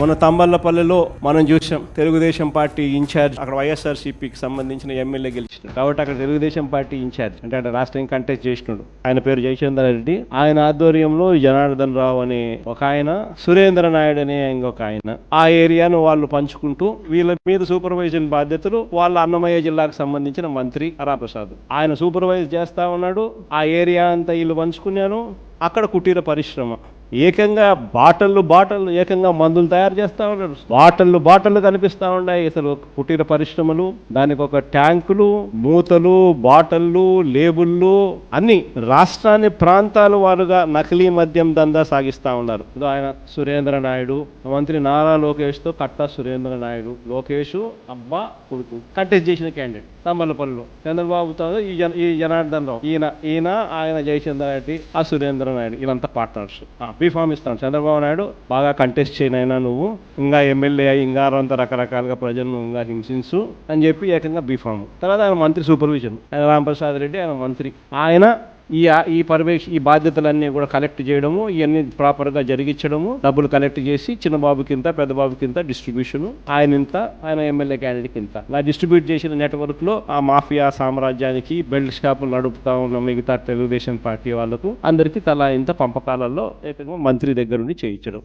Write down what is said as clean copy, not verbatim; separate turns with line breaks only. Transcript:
మన తంబల్లపల్లిలో మనం చూసాం తెలుగుదేశం పార్టీ ఇన్ఛార్జ్ అక్కడ వైఎస్ఆర్సీపీకి సంబంధించిన ఎమ్మెల్యే గెలిచినాడు కాబట్టి అక్కడ తెలుగుదేశం పార్టీ ఇన్ఛార్జ్ అంటే రాష్ట్రం కంటెస్ట్ చేసినాడు. ఆయన పేరు జయచంద్ర రెడ్డి. ఆయన ఆధ్వర్యంలో జనార్దన్ రావు అనే ఒక ఆయన, సురేంద్ర నాయుడు అనే ఇంకొక ఆయన ఆ ఏరియాను వాళ్ళు పంచుకుంటూ వీళ్ళ మీద సూపర్వైజన్ బాధ్యతలు వాళ్ళ అన్నమయ్య జిల్లాకు సంబంధించిన మంత్రి హరాప్రసాద్ ఆయన సూపర్వైజ్ చేస్తా ఉన్నాడు. ఆ ఏరియా అంతా వీళ్ళు పంచుకున్నాను. అక్కడ కుటీర పరిశ్రమ ఏకంగా బాటళ్ళు ఏకంగా మందులు తయారు చేస్తూ ఉన్నారు. బాటళ్ళు కనిపిస్తూ ఉన్నాయి. అసలు కుటీర పరిశ్రమలు, దానికి ఒక ట్యాంకులు, మూతలు, బాటళ్ళు, లేబుళ్ళు అన్ని రాష్ట్రాన్ని ప్రాంతాలు వారుగా నకిలీ మద్యం దందా సాగిస్తూ ఉన్నారు. ఆయన సురేంద్ర నాయుడు, మంత్రి నారా లోకేష్తో కట్టా సురేంద్ర నాయుడు, లోకేష్ అబ్బా కొడుకు కంటెస్ట్ చేసిన క్యాండిడేట్ తంబలపల్లిలో చంద్రబాబుతో ఈ జనార్దన్ రావు ఈయన ఆయన జయచంద్ర రెడ్డి, ఆ సురేంద్ర నాయుడు వీళ్ళంతా పార్ట్నర్స్. బీఫామ్ ఇస్తాను, చంద్రబాబు నాయుడు బాగా కంటెస్ట్ చేయనైనా నువ్వు ఇంకా ఎమ్మెల్యే అయ్యి ఇంకా అంత రకరకాలుగా ప్రజలను ఇంకా హింసించు అని చెప్పి ఏకంగా బీఫామ్. తర్వాత ఆయన మంత్రి సూపర్విజన్, ఆయన రాంప్రసాద్ రెడ్డి ఆయన మంత్రి. ఆయన ఈ బాధ్యతలన్నీ కూడా కలెక్ట్ చేయడము, ఇవన్నీ ప్రాపర్గా జరిగించడము, డబ్బులు కలెక్ట్ చేసి చిన్న బాబుకి ఇంత, పెద్ద బాబుకి ఇంత డిస్ట్రిబ్యూషన్, ఆయన ఎమ్మెల్యే క్యాండిడేట్కి ఇంత ఇలా డిస్ట్రిబ్యూట్ చేసిన నెట్వర్క్లో ఆ మాఫియా సామ్రాజ్యానికి బెల్ట్ షాపులు నడుపుతా ఉన్న మిగతా తెలుగుదేశం పార్టీ వాళ్ళకు అందరికీ తలా ఇంత పంపకాలలో ఏకంగా మంత్రి దగ్గర నుండి చేయించడం.